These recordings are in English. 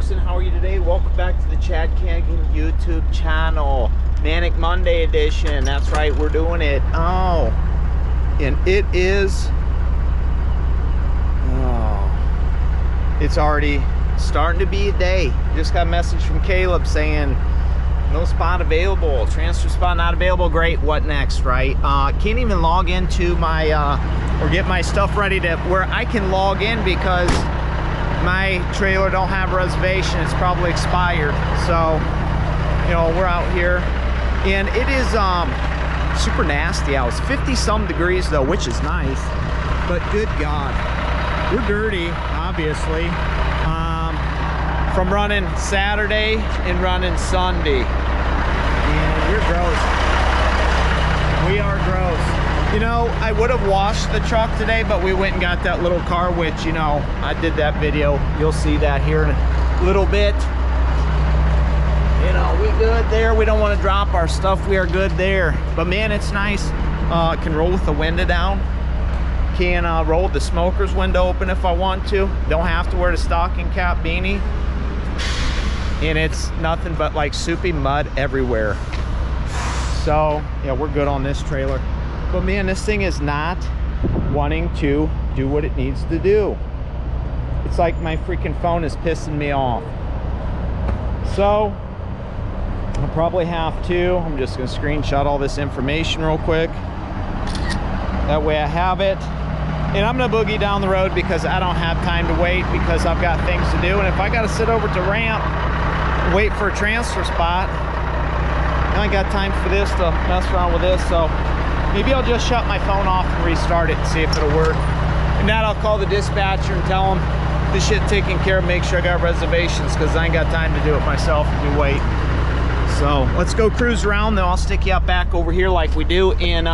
folks, and how are you today? Welcome back to the Chad Kagan YouTube channel. Manic Monday edition. That's right, we're doing it. Oh, and it is, it's already starting to be a day. Just got a message from Caleb saying no spot available, transfer spot not available. Great, what next, right? Can't even log into my or get my stuff ready to where I can log in because my trailer don't have a reservation. It's probably expired. So, you know, we're out here and it is super nasty out. It's 50 some degrees though, which is nice, but good God, we're dirty, obviously, from running Saturday and running Sunday. And we're gross. We are gross. You know, I would have washed the truck today, but we went and got that little car, which, you know, I did that video. You'll see that here in a little bit. You know, we good there. We don't want to drop our stuff. We are good there. But man, it's nice. Can roll with the window down. Can roll with the smoker's window open if I want to. Don't have to wear the stocking cap beanie. And it's nothing but like soupy mud everywhere. So, yeah, we're good on this trailer. But man, this thing is not wanting to do what it needs to do. It's like my freaking phone is pissing me off. So I'll probably have to, I'm just gonna screenshot all this information real quick. That way I have it. And I'm gonna boogie down the road because I don't have time to wait because I've got things to do. And if I gotta sit over to ramp and wait for a transfer spot, I ain't got time for this to mess around with this. So maybe I'll just shut my phone off and restart it and see if it'll work. And that I'll call the dispatcher and tell them this shit taken care of, make sure I got reservations because I ain't got time to do it myself if we wait. So let's go cruise around, then I'll stick you out back over here like we do, and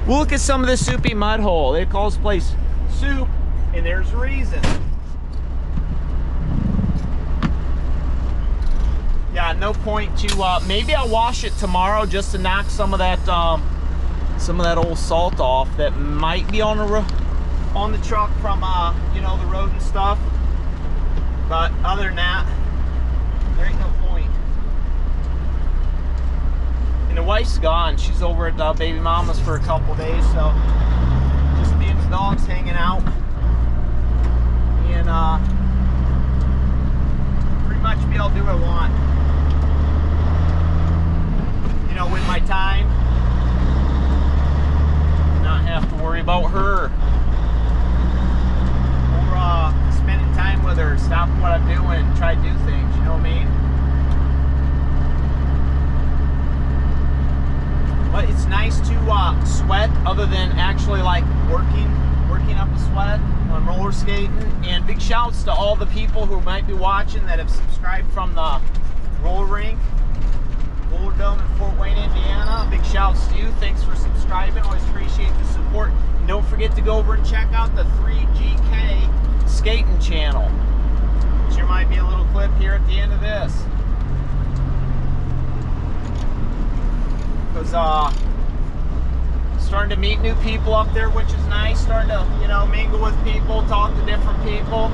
we'll look at some of this soupy mud hole. It calls the place soup, and there's a reason. Yeah, no point to, maybe I'll wash it tomorrow just to knock some of that old salt off that might be on the truck from you know, the road and stuff. But other than that, there ain't no point. And the wife's gone. She's over at baby mama's for a couple days, so just me and the dogs hanging out, and pretty much be able to do what I want. You know, with my time. Not have to worry about her or spending time with her, stopping what I'm doing, try to do things, you know what I mean? But it's nice to sweat other than actually like working up a sweat on roller skating. And big shouts to all the people who might be watching that have subscribed from the roller rink, Roller Dome in Fort Wayne, Indiana. Big shouts to you. Thanks for subscribing. Always appreciate the support. And don't forget to go over and check out the 3GK skating channel. There might be a little clip here at the end of this. Because starting to meet new people up there, which is nice. Starting to, you know, mingle with people, talk to different people.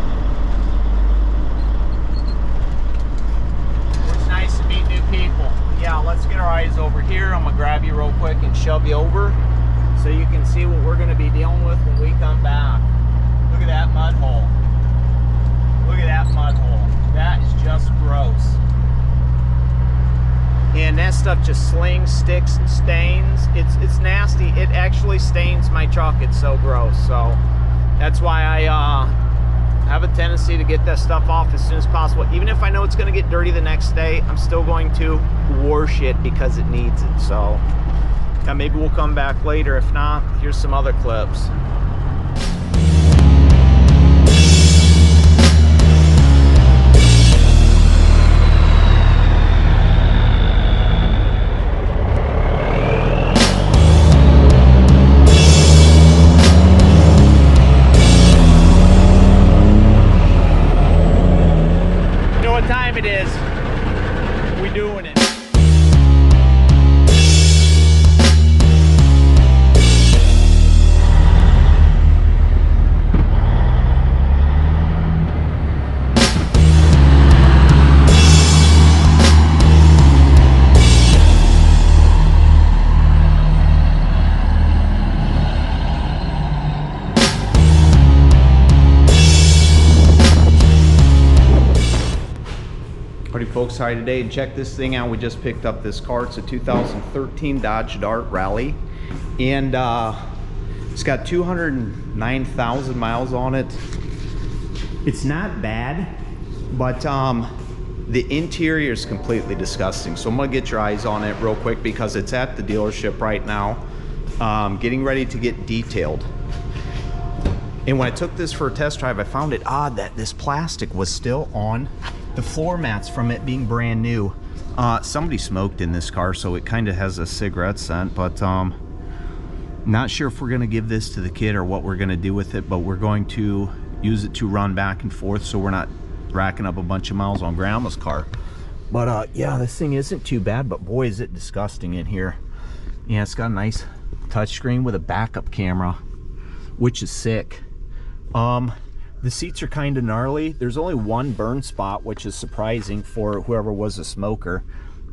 It's nice to meet new people. Yeah, let's get our eyes over here. I'm gonna grab you real quick and shove you over so you can see what we're gonna be dealing with when we come back. Look at that mud hole. Look at that mud hole. That is just gross. And that stuff just slings, sticks, and stains. It's nasty. It actually stains my truck. It's so gross. So that's why I have a tendency to get that stuff off as soon as possible. Even if I know it's going to get dirty the next day, I'm still going to wash it because it needs it. So yeah, maybe we'll come back later. If not, here's some other clips. It is. We doing it. Alrighty folks, hi today. Check this thing out. We just picked up this car. It's a 2013 Dodge Dart Rally, and it's got 209,000 miles on it. It's not bad, but the interior is completely disgusting. So I'm gonna get your eyes on it real quick because it's at the dealership right now, getting ready to get detailed. And when I took this for a test drive, I found it odd that this plastic was still on the floor mats from it being brand new. Somebody smoked in this car, so it kind of has a cigarette scent, but not sure if we're going to give this to the kid or what we're going to do with it, but we're going to use it to run back and forth so we're not racking up a bunch of miles on grandma's car. But yeah, this thing isn't too bad, but boy is it disgusting in here. Yeah, it's got a nice touchscreen with a backup camera, which is sick. The seats are kind of gnarly. There's only one burn spot, which is surprising for whoever was a smoker.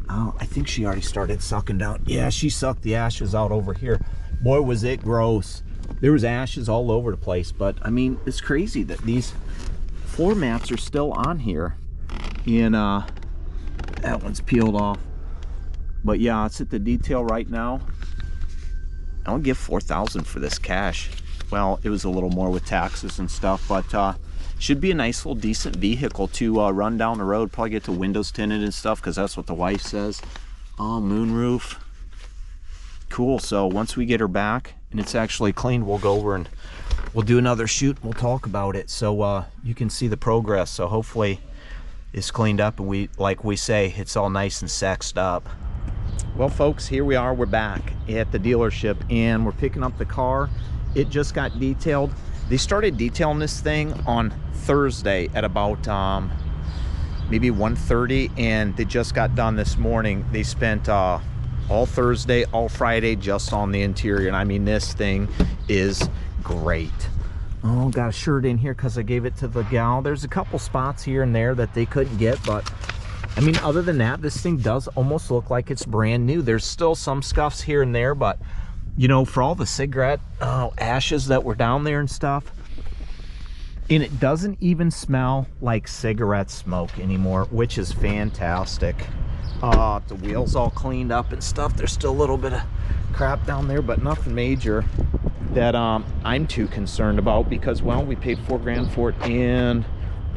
I think she already started sucking down. Yeah, she sucked the ashes out over here. Boy, was it gross. There was ashes all over the place, but I mean, it's crazy that these floor mats are still on here. And that one's peeled off. But yeah, it's at the detail right now. I'll give $4,000 for this cash. Well, it was a little more with taxes and stuff, but should be a nice little decent vehicle to run down the road. Probably get the windows tinted and stuff because that's what the wife says. Oh, moonroof. Cool. So once we get her back and it's actually cleaned, we'll go over and we'll do another shoot. We'll talk about it so you can see the progress. So hopefully it's cleaned up and like we say, it's all nice and sexed up. Well, folks, here we are. We're back at the dealership and we're picking up the car. It just got detailed. They started detailing this thing on Thursday at about maybe 1:30, and they just got done this morning. They spent all Thursday, all Friday just on the interior, and I mean, this thing is great. Oh, got a shirt in here because I gave it to the gal. There's a couple spots here and there that they couldn't get, but I mean, other than that, this thing does almost look like it's brand new. There's still some scuffs here and there, but you know, for all the cigarette ashes that were down there and stuff, and it doesn't even smell like cigarette smoke anymore, which is fantastic. The wheels all cleaned up and stuff. There's still a little bit of crap down there, but nothing major that I'm too concerned about because, well, we paid $4,000 for it, and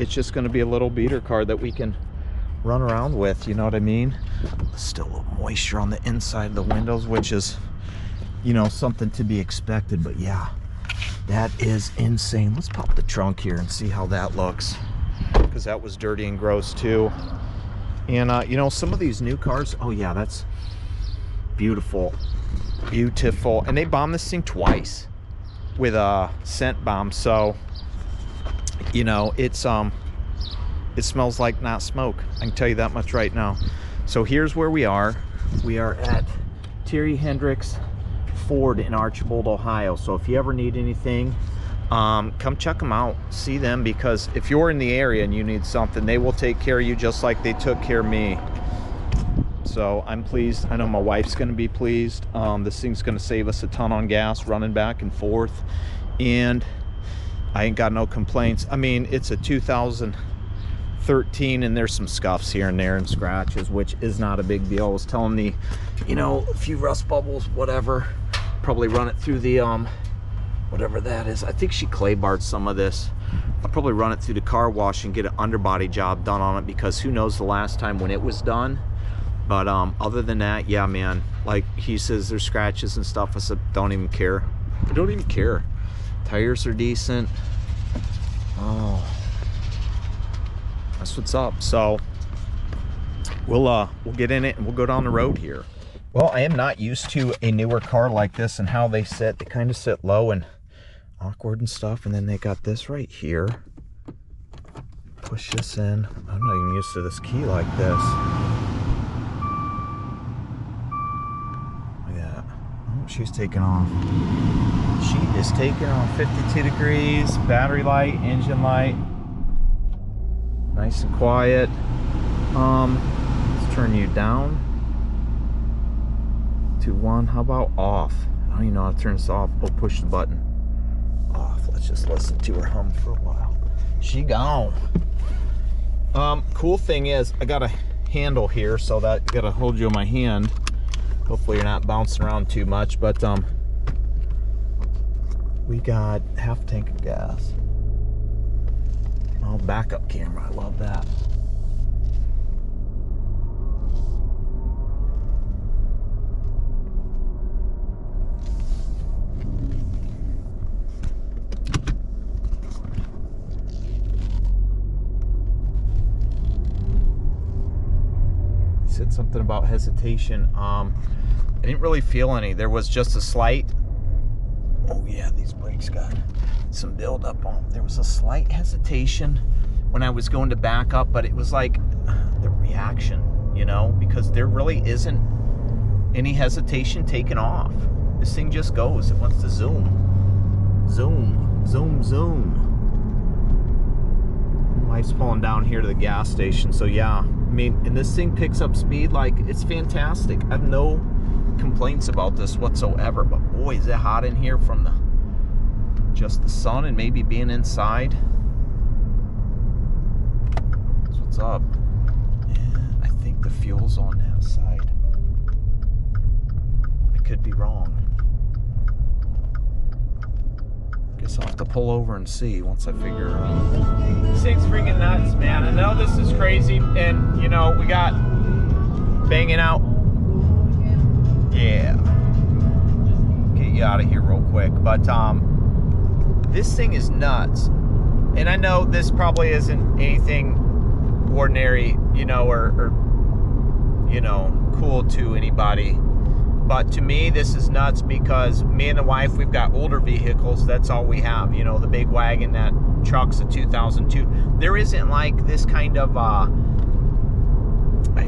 it's just going to be a little beater car that we can run around with, you know what I mean? Still a little moisture on the inside of the windows, which is, you know, something to be expected. But yeah, that is insane. Let's pop the trunk here and see how that looks, because that was dirty and gross too. And you know, some of these new cars, oh yeah, that's beautiful, beautiful. And they bombed this thing twice with a scent bomb, so you know, it's it smells like not smoke, I can tell you that much right now. So here's where we are at Terry Hendricks Ford in Archbold, Ohio. So if you ever need anything, come check them out, see them, because if you're in the area and you need something, they will take care of you just like they took care of me. So I'm pleased. I know my wife's going to be pleased. This thing's going to save us a ton on gas running back and forth, and I ain't got no complaints. I mean, it's a 2013 and there's some scuffs here and there and scratches, which is not a big deal. I was telling the, you know, a few rust bubbles, whatever. Probably run it through the whatever that is. I think she clay barred some of this. I'll probably run it through the car wash and get an underbody job done on it, because who knows the last time when it was done. But other than that, yeah, man, like he says there's scratches and stuff. I said, don't even care. I don't even care. Tires are decent. Oh, that's what's up. So we'll get in it and we'll go down the road here. Well, I am not used to a newer car like this and how they sit. They kind of sit low and awkward and stuff. And then they got this right here. Push this in. I'm not even used to this key like this. Look at that. Oh, she's taking off. She is taking off. 52 degrees, battery light, engine light. Nice and quiet. Let's turn you down. 2, 1. How about off? I don't even know how to turn this off. Oh, push the button. Off. Let's just listen to her hum for a while. She gone. Cool thing is I got a handle here, so that I gotta hold you in my hand. Hopefully you're not bouncing around too much, but we got half a tank of gas. Oh, backup camera, I love that. Said something about hesitation. I didn't really feel any. There was just a slight, oh yeah, these brakes got some build up on. There was a slight hesitation when I was going to back up, but it was like the reaction, you know, because there really isn't any hesitation taken off. This thing just goes. It wants to zoom, zoom, zoom, zoom. Wife's pulling down here to the gas station, so yeah. I mean, and this thing picks up speed like it's fantastic. I have no complaints about this whatsoever, but boy, is it hot in here from just the sun and maybe being inside. That's what's up. And I think the fuel's on that side. I could be wrong. Guess I'll have to pull over and see once I figure it out. This thing's freaking nuts, man. I know this is crazy, and you know, we got banging out. Yeah. Get you out of here real quick. But this thing is nuts. And I know this probably isn't anything ordinary, you know, or you know, cool to anybody. But to me, this is nuts because me and the wife, we've got older vehicles. That's all we have. You know, the big wagon, that truck's a 2002. There isn't like this kind of, I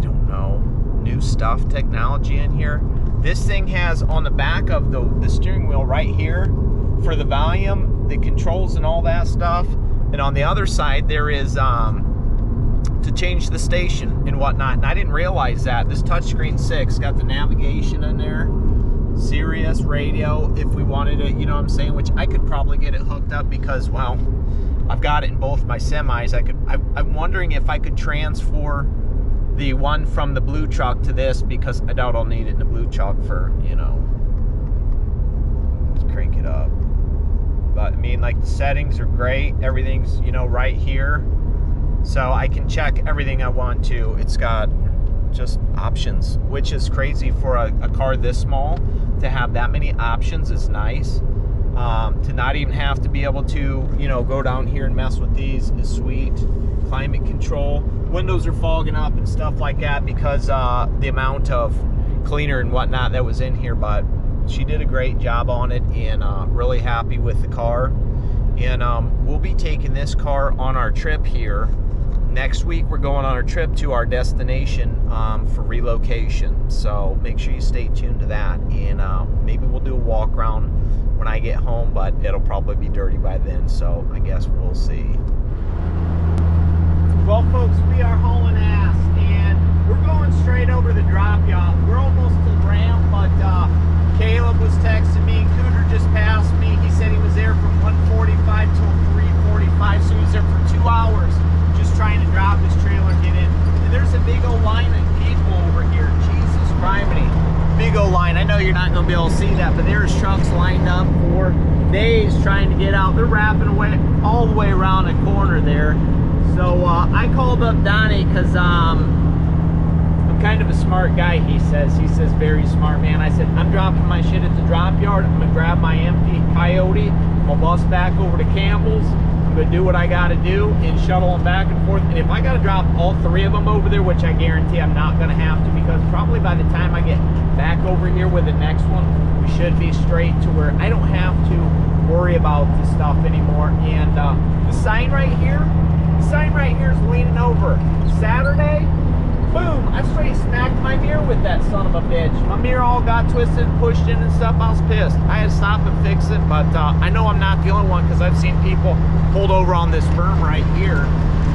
don't know, new stuff technology in here. This thing has on the back of the steering wheel right here for the volume, the controls and all that stuff. And on the other side, there is to change the station and whatnot, and I didn't realize that. This touchscreen 6 got the navigation in there, Sirius radio if we wanted it, you know what I'm saying, which I could probably get it hooked up because, well, I've got it in both my semis. I'm wondering if I could transfer the one from the blue truck to this, because I doubt I'll need it in the blue truck for, you know, let's crank it up. But I mean, like, the settings are great, everything's, you know, right here. So I can check everything I want to. It's got just options, which is crazy for a car this small. To have that many options is nice. To not even have to be able to, you know, go down here and mess with these is sweet. Climate control. Windows are fogging up and stuff like that because the amount of cleaner and whatnot that was in here. But she did a great job on it, and really happy with the car. And we'll be taking this car on our trip here. Next week, we're going on our trip to our destination for relocation. So make sure you stay tuned to that. And maybe we'll do a walk around when I get home, but it'll probably be dirty by then. So I guess we'll see. Well, folks, we are hauling ass, and we're going straight over the drop, y'all. We're almost to the ramp, but Caleb was texting me. Cooter just passed me. He said he was there from 1:45 till 3:45, so he was there for 2 hours. Trying to drop his trailer, get in, and there's a big old line of people over here. Jesus criminy, big old line. I know you're not going to be able to see that, but there's trucks lined up for days trying to get out. They're wrapping away all the way around the corner there. So I called up Donnie because I'm kind of a smart guy. He says very smart, man. I said, I'm dropping my shit at the drop yard. I'm gonna grab my empty Coyote. I'm gonna bus back over to Campbell's. I'm gonna do what I gotta do and shuttle them back and forth. And if I gotta drop all 3 of them over there, which I guarantee I'm not gonna have to, because probably by the time I get back over here with the next one, we should be straight to where I don't have to worry about this stuff anymore. And the sign right here is leaning over. Saturday, boom, I straight smacked my mirror with that son of a bitch. My mirror all got twisted and pushed in and stuff. I was pissed. I had to stop and fix it, but I know I'm not the only one, because I've seen people pulled over on this berm right here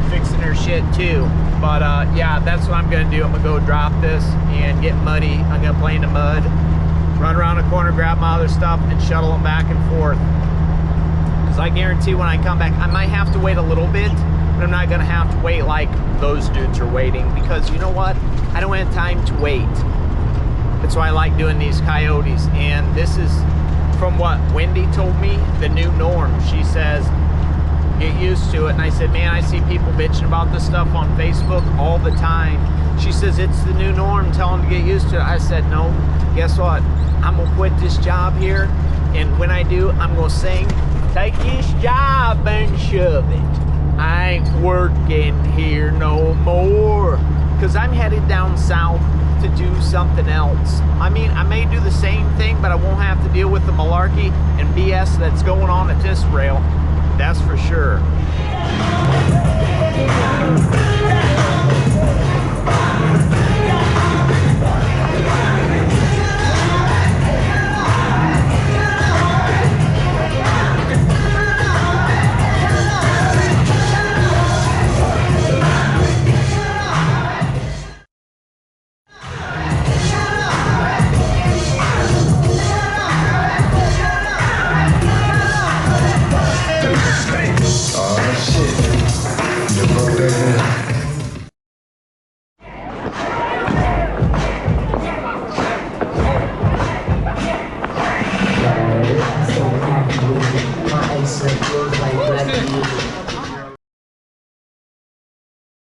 fixing their shit too. But yeah, that's what I'm gonna do. I'm gonna go drop this and get muddy. I'm gonna play in the mud, run around the corner, grab my other stuff, and shuttle them back and forth. Because I guarantee when I come back, I might have to wait a little bit but I'm not gonna have to wait like those dudes are waiting, because you know what? I don't have time to wait. That's why I like doing these coyotes. And this is, from what Wendy told me, the new norm. She says, get used to it. And I said, man, I see people bitching about this stuff on Facebook all the time. She says, it's the new norm, tell them to get used to it. I said, no, guess what? I'm gonna quit this job here, and when I do, I'm gonna sing, take this job and shove it. I ain't working here no more, because I'm headed down south to do something else. I mean, I may do the same thing, but I won't have to deal with the malarkey and BS that's going on at this rail. That's for sure. My ice like